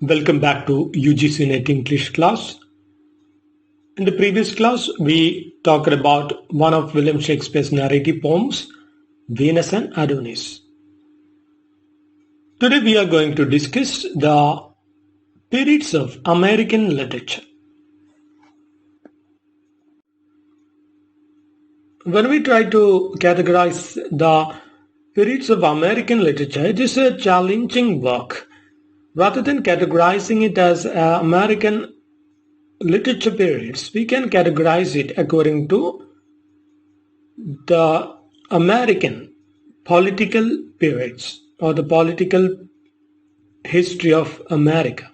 Welcome back to UGC Net English class. In the previous class, we talked about one of William Shakespeare's narrative poems, Venus and Adonis. Today we are going to discuss the periods of American literature. When we try to categorize the periods of American literature, it is a challenging work. Rather than categorizing it as American literature periods, we can categorize it according to the American political periods or the political history of America.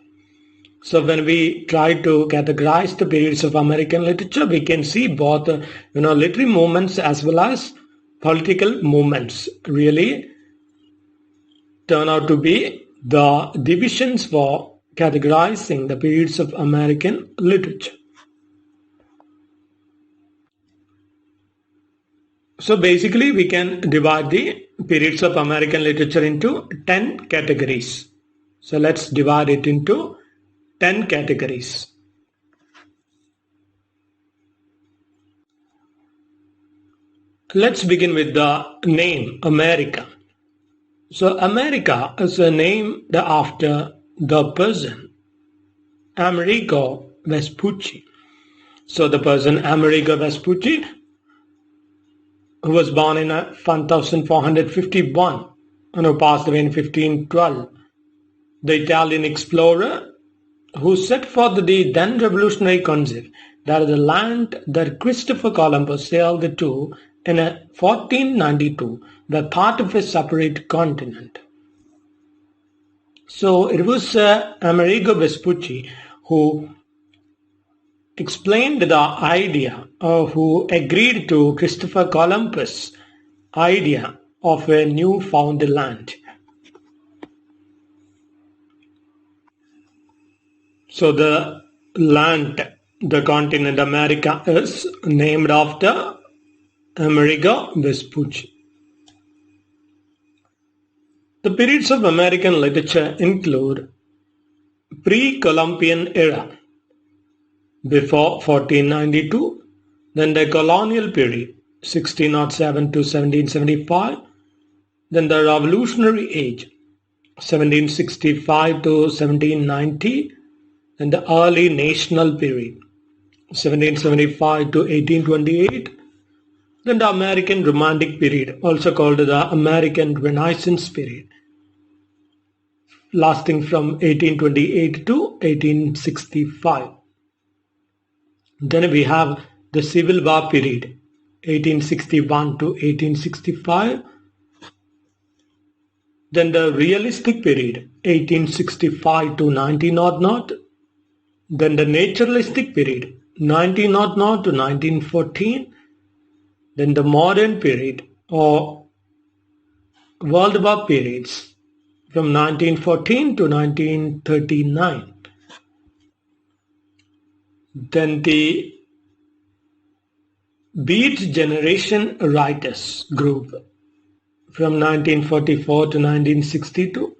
So when we try to categorize the periods of American literature, we can see both literary movements as well as political movements really turn out to be the divisions for categorizing the periods of American literature. So basically we can divide the periods of American literature into 10 categories. So let's divide it into 10 categories. Let's begin with the name America. So America is a name after the person Amerigo Vespucci. So the person Amerigo Vespucci, who was born in 1451 and who passed away in 1512, the Italian explorer who set forth the then revolutionary concept that the land that Christopher Columbus sailed to in 1492 were part of a separate continent. So it was Amerigo Vespucci who explained the idea, or who agreed to Christopher Columbus' idea of a newfound land. So the land, the continent America, is named after Amerigo Vespucci. The periods of American literature include pre-Columbian era, before 1492, then the colonial period, 1607 to 1775, then the Revolutionary Age, 1765 to 1790, then the early national period, 1775 to 1828, then the American Romantic period, also called the American Renaissance period, lasting from 1828 to 1865. Then we have the Civil War period, 1861 to 1865. Then the Realistic period, 1865 to 1900. Then the Naturalistic period, 1900 to 1914. Then the Modern period or World War periods from 1914 to 1939. Then the Beat Generation Writers group from 1944 to 1962.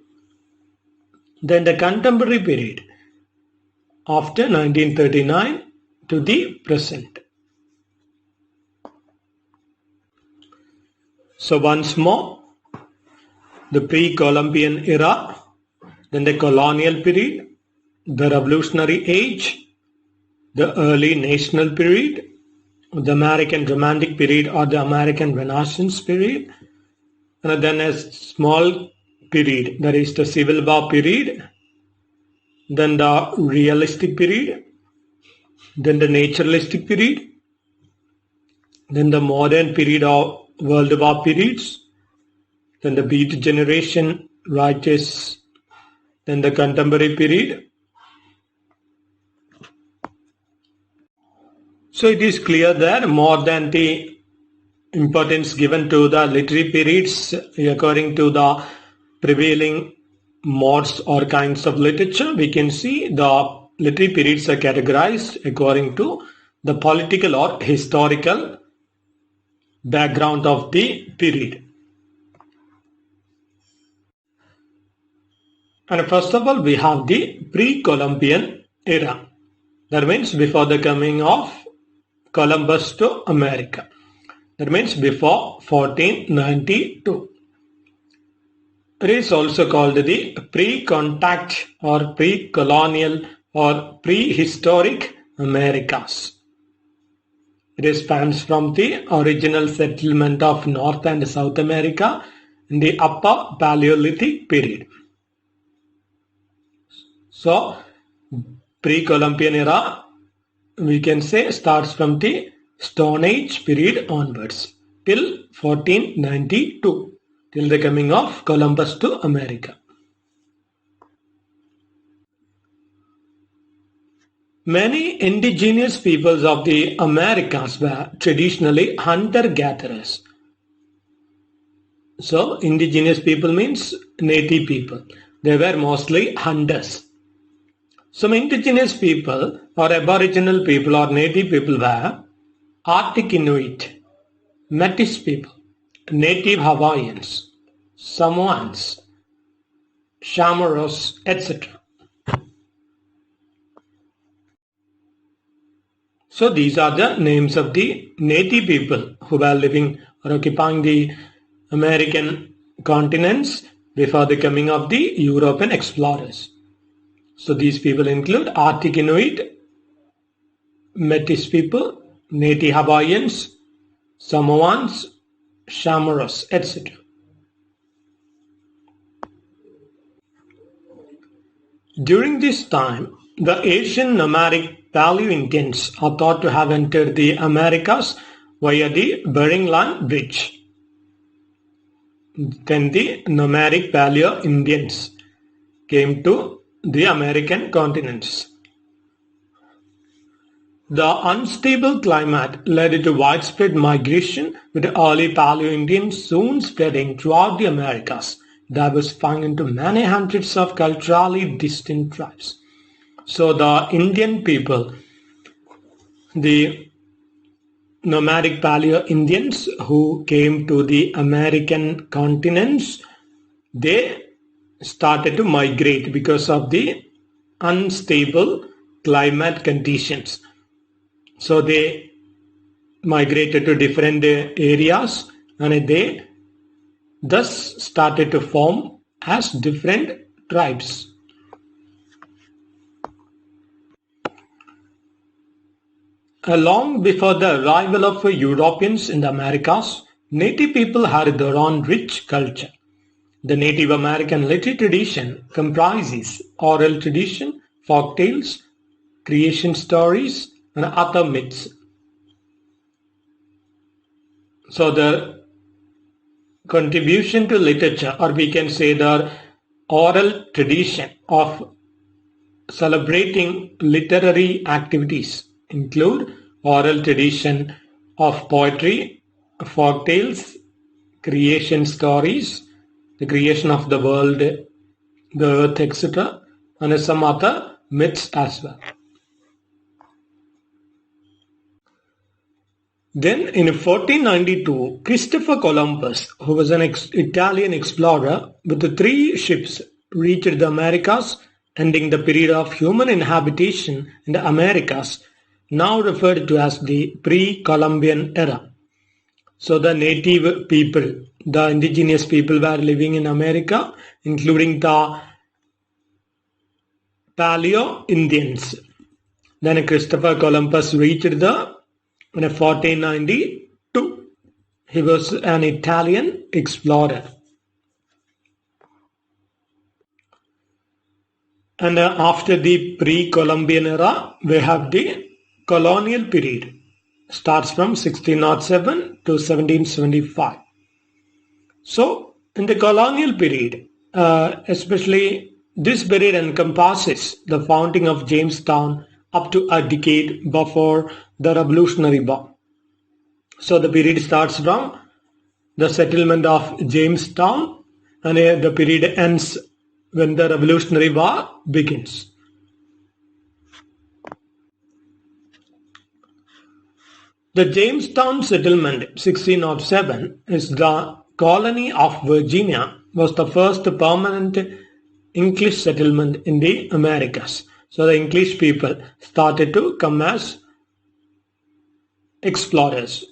Then the Contemporary period after 1939 to the present. So once more, the pre-Columbian era, then the colonial period, the Revolutionary Age, the early national period, the American Romantic period or the American Renaissance period, and then a small period, that is the Civil War period, then the Realistic period, then the Naturalistic period, then the Modern period of World War periods, then the Beat Generation Writers, then the Contemporary period. So it is clear that more than the importance given to the literary periods according to the prevailing modes or kinds of literature, we can see the literary periods are categorized according to the political or historical background of the period. And first of all, we have the pre-Columbian era. That means before the coming of Columbus to America. That means before 1492. It is also called the pre-contact or pre-colonial or prehistoric Americas. It spans from the original settlement of North and South America in the Upper Paleolithic period. So, pre-Columbian era, we can say, starts from the Stone Age period onwards till 1492, till the coming of Columbus to America. Many indigenous peoples of the Americas were traditionally hunter-gatherers. So, indigenous people means native people. They were mostly hunters. Some indigenous people or aboriginal people or native people were Arctic Inuit, Metis people, native Hawaiians, Samoans, Chamorros, etc. So these are the names of the native people who were living or occupying the American continents before the coming of the European explorers. So these people include Arctic Inuit, Metis people, native Hawaiians, Samoans, Chamorros, etc. During this time, the Asian nomadic Paleo-Indians are thought to have entered the Americas via the Bering Land Bridge. Then the nomadic Paleo-Indians came to the American continents. The unstable climate led to widespread migration, with the early Paleo-Indians soon spreading throughout the Americas, diversifying into many hundreds of culturally distinct tribes. So the Indian people, the nomadic Paleo-Indians who came to the American continents, they started to migrate because of the unstable climate conditions. So they migrated to different areas and they thus started to form as different tribes. Long before the arrival of Europeans in the Americas, native people had their own rich culture. The Native American literary tradition comprises oral tradition, folk tales, creation stories, and other myths. So the contribution to literature, or we can say the oral tradition of celebrating literary activities, include oral tradition of poetry, folk tales, creation stories, the creation of the world, the earth, etc., and some other myths as well. Then in 1492, Christopher Columbus, who was an Italian explorer with 3 ships, reached the Americas, ending the period of human inhabitation in the Americas, now referred to as the pre-Columbian era. So the native people, the indigenous people were living in America, including the Paleo-Indians. Then Christopher Columbus reached in 1492. He was an Italian explorer. And after the pre-Columbian era, we have the colonial period. Starts from 1607 to 1775. So, in the colonial period, especially this period encompasses the founding of Jamestown up to a decade before the Revolutionary War. So, the period starts from the settlement of Jamestown and the period ends when the Revolutionary War begins. The Jamestown settlement 1607 is the colony of Virginia, was the first permanent English settlement in the Americas. So the English people started to come as explorers.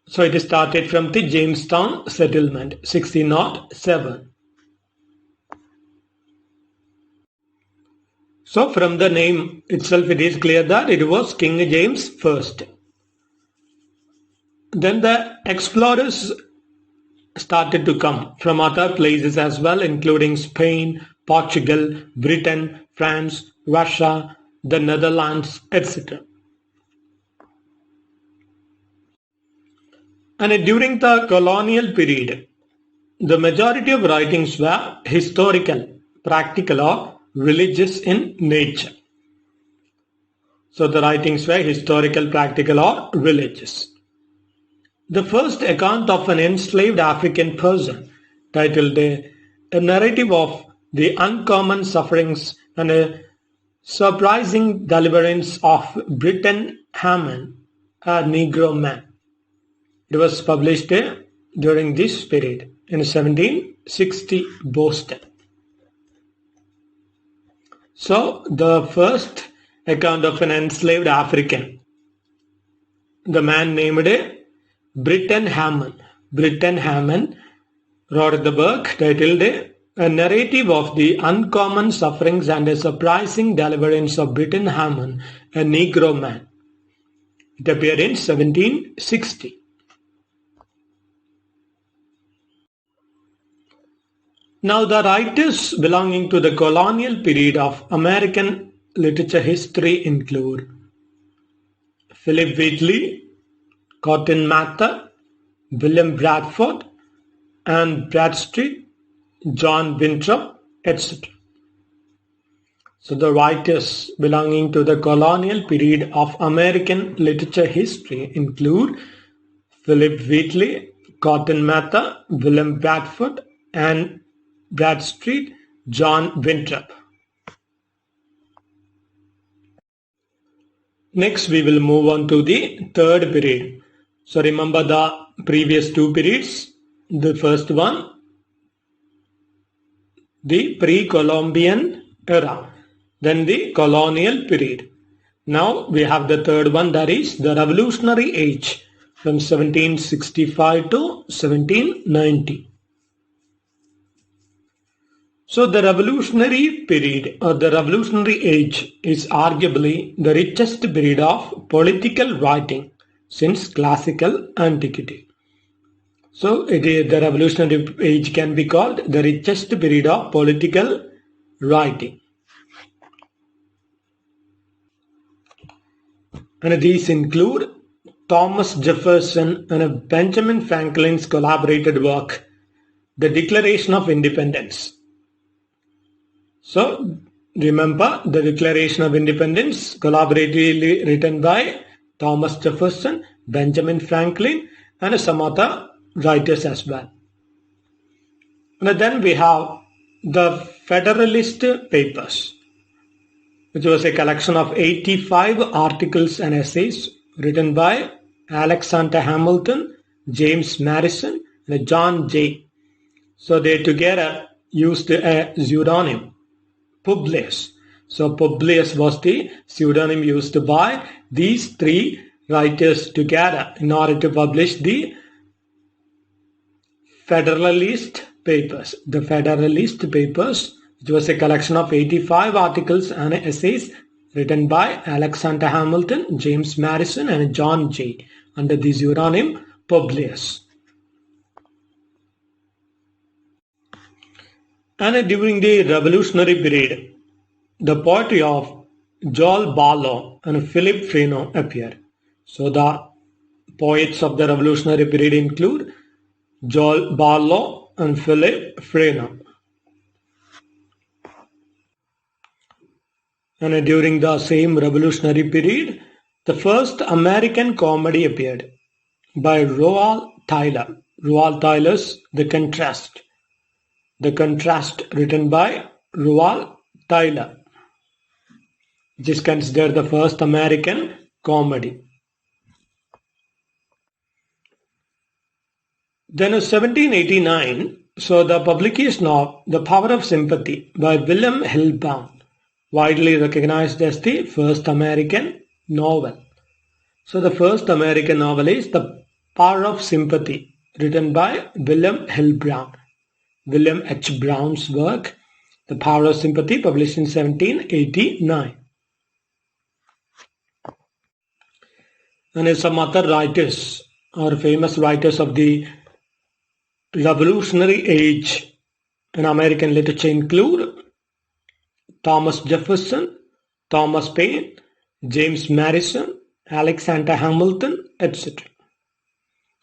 So it started from the Jamestown settlement, 1607. So from the name itself it is clear that it was King James first. Then the explorers started to come from other places as well, including Spain, Portugal, Britain, France, Russia, the Netherlands, etc. And during the colonial period, the majority of writings were historical, practical, or religious in nature. So the writings were historical, practical, or religious. The first account of an enslaved African person, titled A Narrative of the Uncommon Sufferings and a Surprising Deliverance of Britain Hammond, a Negro Man. It was published during this period in 1760 Boston. So the first account of an enslaved African, the man named Britain Hammond. Britain Hammond wrote the book titled A Narrative of the Uncommon Sufferings and a Surprising Deliverance of Britain Hammond, a Negro Man. It appeared in 1760. Now the writers belonging to the colonial period of American literature history include Philip Wheatley, Cotton Mather, William Bradford, Anne Bradstreet, John Winthrop, etc. So the writers belonging to the colonial period of American literature history include Philip Wheatley, Cotton Mather, William Bradford, Anne Bradstreet, John Winthrop. Next we will move on to the third period. So remember the previous two periods. The first one, the pre-Columbian era, then the colonial period. Now we have the third one, that is the Revolutionary Age from 1765 to 1790. So the Revolutionary period or the Revolutionary Age is arguably the richest period of political writing since classical antiquity. So the Revolutionary Age can be called the richest period of political writing. And these include Thomas Jefferson and Benjamin Franklin's collaborated work, The Declaration of Independence. So remember the Declaration of Independence, collaboratively written by Thomas Jefferson, Benjamin Franklin, and some other writers as well. And then we have the Federalist Papers, which was a collection of 85 articles and essays written by Alexander Hamilton, James Madison, and John Jay. So they together used a pseudonym, Publius. So Publius was the pseudonym used by these three writers together in order to publish the Federalist Papers. The Federalist Papers, which was a collection of 85 articles and essays written by Alexander Hamilton, James Madison, and John Jay under the pseudonym Publius. And during the Revolutionary period, the poetry of Joel Barlow and Philip Freneau appeared. So the poets of the Revolutionary period include Joel Barlow and Philip Freneau. And during the same Revolutionary period, the first American comedy appeared by Roald Tyler. Roald Tyler's The Contrast. The Contrast, written by Roald Tyler, which is considered the first American comedy. Then in 1789, So the publication of The Power of Sympathy by William Hillbaum, widely recognized as the first American novel. So the first American novel is The Power of Sympathy, written by William Hillbaum. William H. Brown's work, The Power of Sympathy, published in 1789. And some other writers or famous writers of the Revolutionary Age in American literature include Thomas Jefferson, Thomas Paine, James Madison, Alexander Hamilton, etc.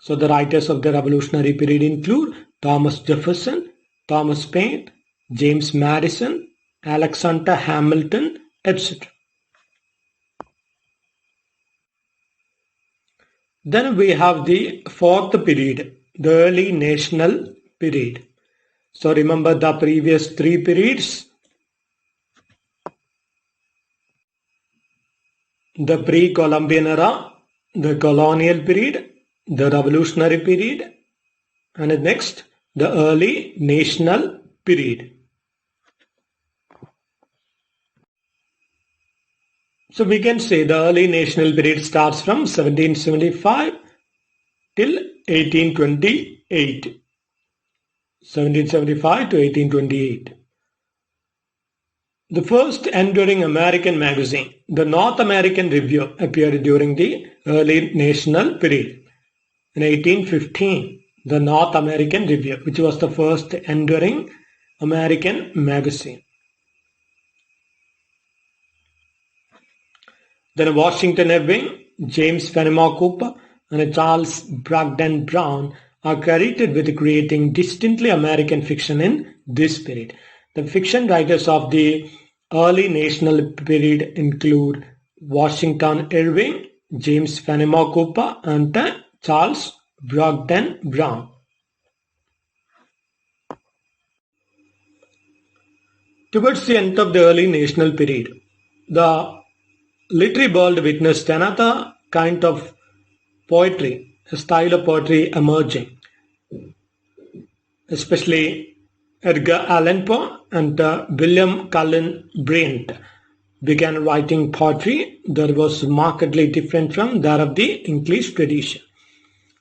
So the writers of the Revolutionary period include Thomas Jefferson, Thomas Paine, James Madison, Alexander Hamilton, etc. Then we have the fourth period, the early national period. So remember the previous three periods. The pre-Columbian era, the colonial period, the revolutionary period, and next the early national period. So we can say the early national period starts from 1775 till 1828. 1775 to 1828. The first enduring American magazine, the North American Review, appeared during the early national period. In 1815, the North American Review, which was the first enduring American magazine. Then Washington Irving, James Fenimore Cooper, and Charles Bragdon Brown are credited with creating distinctly American fiction in this period. The fiction writers of the early national period include Washington Irving, James Fenimore Cooper, and Charles Bragdon Brown. Towards the end of the early national period, the literary world witnessed another kind of poetry, a style of poetry emerging, especially Edgar Allan Poe and William Cullen Bryant began writing poetry that was markedly different from that of the English tradition.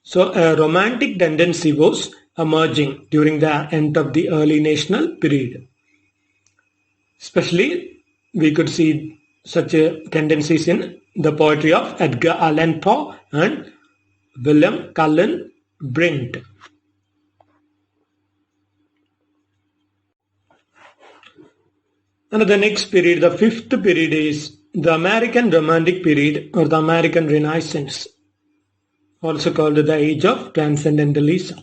So a romantic tendency was emerging during the end of the early national period. Especially we could see such tendencies in the poetry of Edgar Allan Poe and William Cullen Bryant. And the next period, the fifth period, is the American Romantic period or the American Renaissance, also called the Age of Transcendentalism.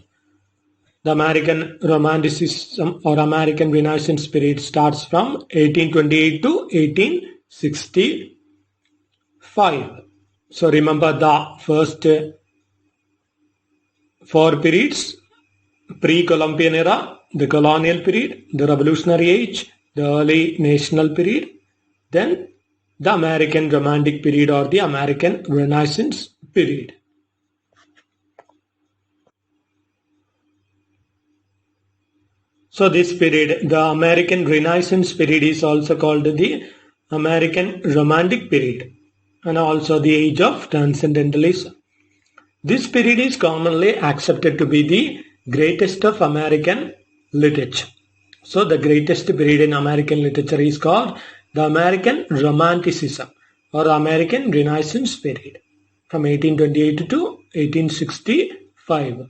The American Romanticism or American Renaissance period starts from 1828 to 1865. So remember the first four periods: pre-Columbian era, the colonial period, the Revolutionary Age, the early national period, then the American Romantic period or the American Renaissance period. So this period, the American Renaissance period, is also called the American Romantic period and also the Age of Transcendentalism. This period is commonly accepted to be the greatest of American literature. So the greatest period in American literature is called the American Romanticism or American Renaissance period from 1828 to 1865.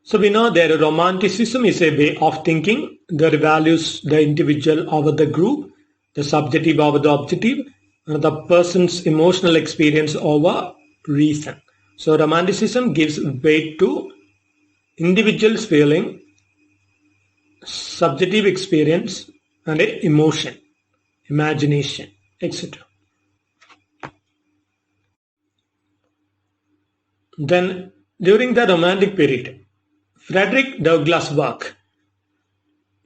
So we know that Romanticism is a way of thinking that values the individual over the group, the subjective over the objective, and the person's emotional experience over reason. So Romanticism gives weight to individual's feeling, subjective experience, and emotion, imagination, etc. Then during the Romantic period, Frederick Douglass' work,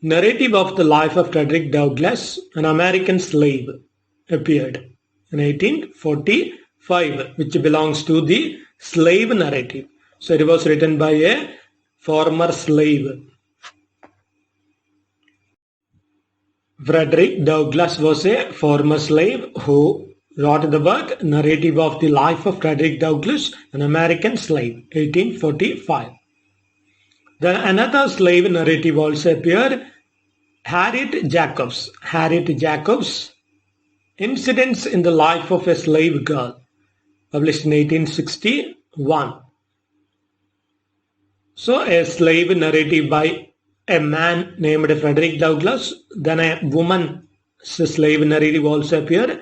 Narrative of the Life of Frederick Douglass, an American Slave, appeared in 1845, which belongs to the slave narrative. So it was written by a former slave. Frederick Douglass was a former slave who wrote the work Narrative of the Life of Frederick Douglass, an American Slave, 1845. Then another slave narrative also appeared, Harriet Jacobs. Harriet Jacobs, Incidents in the Life of a Slave Girl, published in 1861. So a slave narrative by a man named Frederick Douglass. Then a woman's slave narrative also appeared.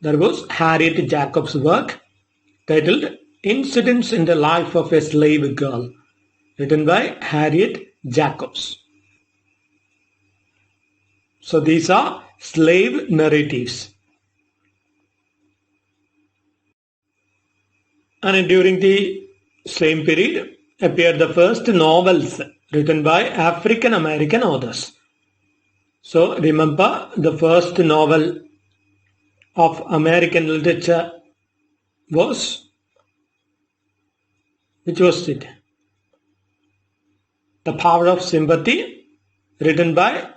There was Harriet Jacobs' work titled Incidents in the Life of a Slave Girl, written by Harriet Jacobs. So these are slave narratives. And during the same period appeared the first novels written by African American authors. So remember, the first novel of American literature was, which was it? The Power of Sympathy, written by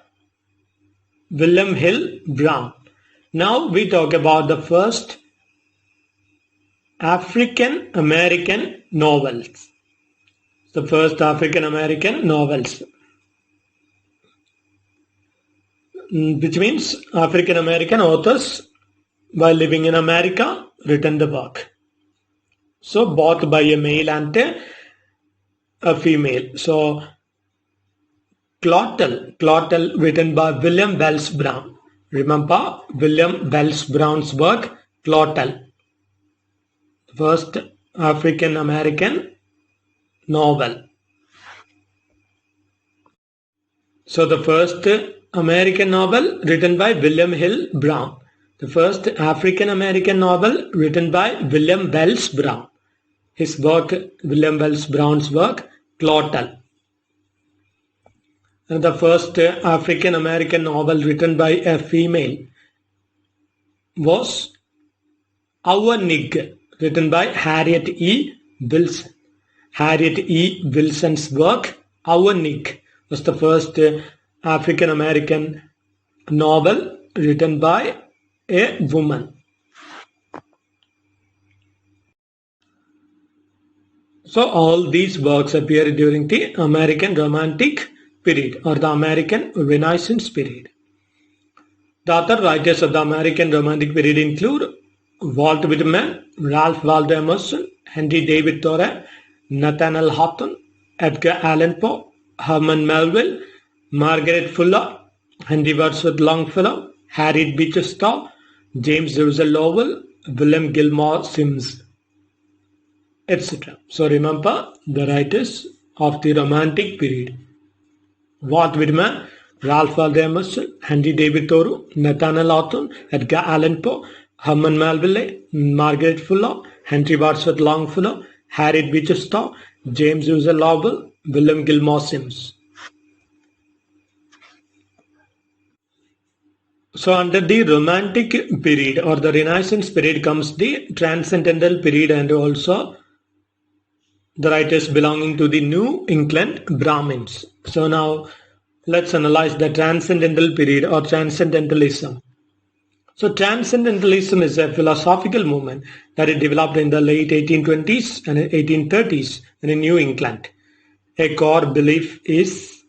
William Hill Brown. Now we talk about the first African American novels. The first African American novels, which means African American authors while living in America written the work. So both by a male and a female. So Clottel written by William Wells Brown. Remember William Wells Brown's work, Clottel. First African American novel. So the first American novel written by William Hill Brown. The first African American novel written by William Wells Brown. His work, William Wells Brown's work, Clottel. And the first African American novel written by a female was Our Nig, written by Harriet E. Wilson. Harriet E. Wilson's work, Our Nig, was the first African American novel written by a woman. So all these works appeared during the American Romantic period or the American Renaissance period. The other writers of the American Romantic period include Walt Whitman, Ralph Waldo Emerson, Henry David Thoreau, Nathaniel Hawthorne, Edgar Allan Poe, Herman Melville, Margaret Fuller, Henry Wadsworth Longfellow, Harriet Beecher Stowe, James Russell Lowell, William Gilmore Simms, etc. So remember the writers of the Romantic period: Walt Whitman, Ralph Waldo Emerson, Henry David Thoreau, Nathaniel Hawthorne, Edgar Allan Poe, Herman Melville, Margaret Fuller, Henry Wadsworth Longfellow, Harriet Beecher Stowe, James Russell Lowell, William Gilmore Simms. So under the Romantic period or the Renaissance period comes the Transcendental period and also the writers belonging to the New England Brahmins. So now let's analyze the Transcendental period or Transcendentalism. So Transcendentalism is a philosophical movement that is developed in the late 1820s and 1830s in New England. A core belief is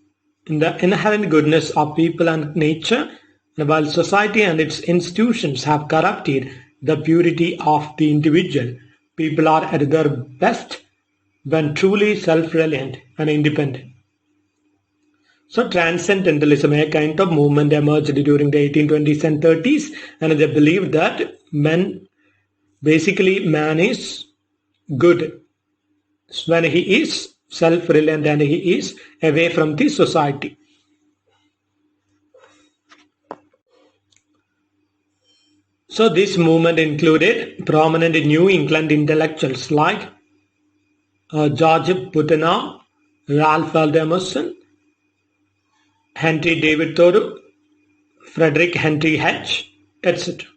in the inherent goodness of people and nature, and while society and its institutions have corrupted the purity of the individual, people are at their best when truly self-reliant and independent. So Transcendentalism, a kind of movement, emerged during the 1820s and 30s, and they believed that man is good when he is self-reliant and he is away from the society. So this movement included prominent New England intellectuals like George Putnam, Ralph Waldo Emerson, Henry David Thoreau, Frederick Henry Hedge, etc.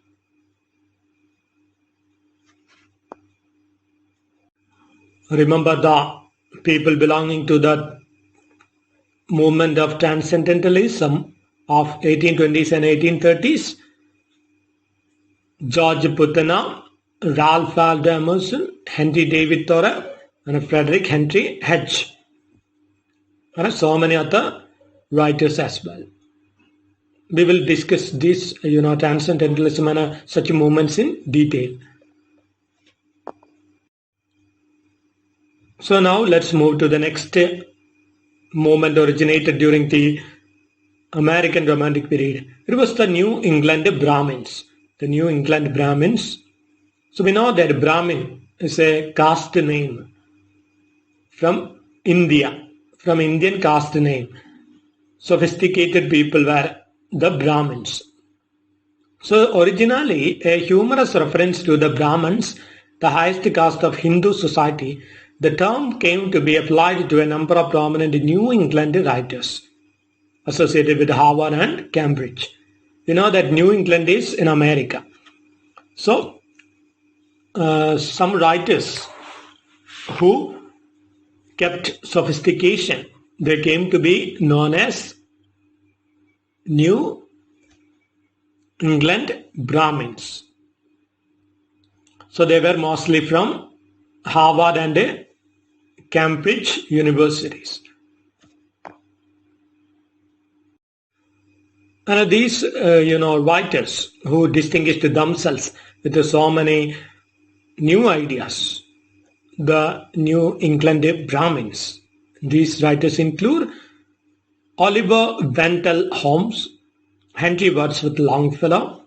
remember the people belonging to the movement of transcendentalism of 1820s and 1830s. George Putnam, Ralph Waldo Emerson, Henry David Thoreau, and Frederick Henry Hedge. And so many other writers as well. We will discuss this, transcendentalism and such movements in detail. So now let's move to the next movement originated during the American Romantic period. It was the New England Brahmins. The New England Brahmins. So we know that Brahmin is a caste name from India, from Indian caste name. Sophisticated people were the Brahmins. So originally a humorous reference to the Brahmins, the highest caste of Hindu society, the term came to be applied to a number of prominent New England writers associated with Harvard and Cambridge. You know that New England is in America. So some writers who kept sophistication, they came to be known as New England Brahmins. So they were mostly from Harvard and Cambridge universities. And these, writers who distinguished themselves with so many new ideas, the New England Brahmins. These writers include Oliver Wendell Holmes, Henry Wadsworth Longfellow,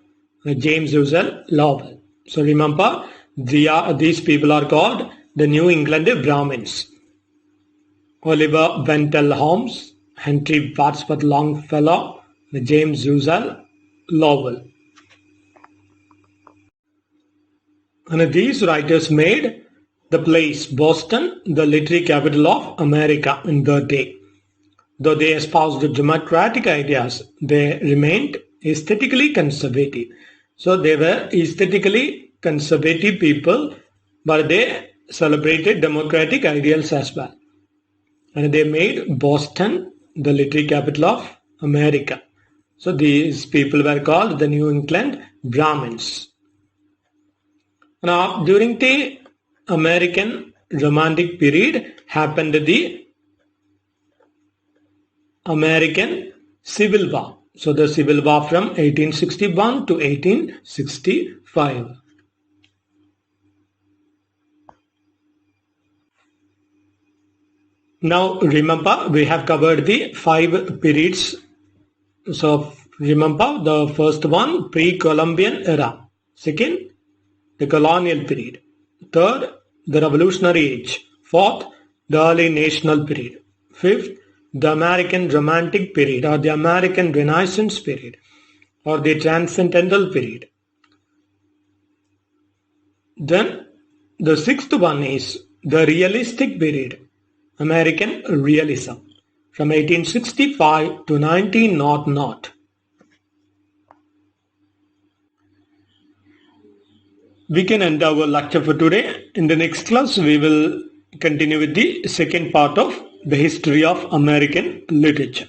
James Russell Lowell. So remember, these people are called the New England Brahmins. Oliver Wendell Holmes, Henry Wadsworth Longfellow, James Russell Lowell. And these writers made the place Boston the literary capital of America in the day. Though they espoused democratic ideas, they remained aesthetically conservative. So they were aesthetically conservative people, but they celebrated democratic ideals as well. And they made Boston the literary capital of America. So these people were called the New England Brahmins. Now, during the American Romantic period happened the American Civil War. So the Civil War from 1861 to 1865. Now remember, we have covered the 5 periods. So remember the first one, pre-Columbian era. Second, the colonial period. Third, the Revolutionary Age. Fourth, the early national period. Fifth, the American Romantic period or the American Renaissance period or the Transcendental period. Then the sixth one is the realistic period, American realism, from 1865 to 1900. We can end our lecture for today. In the next class, we will continue with the second part of the history of American literature.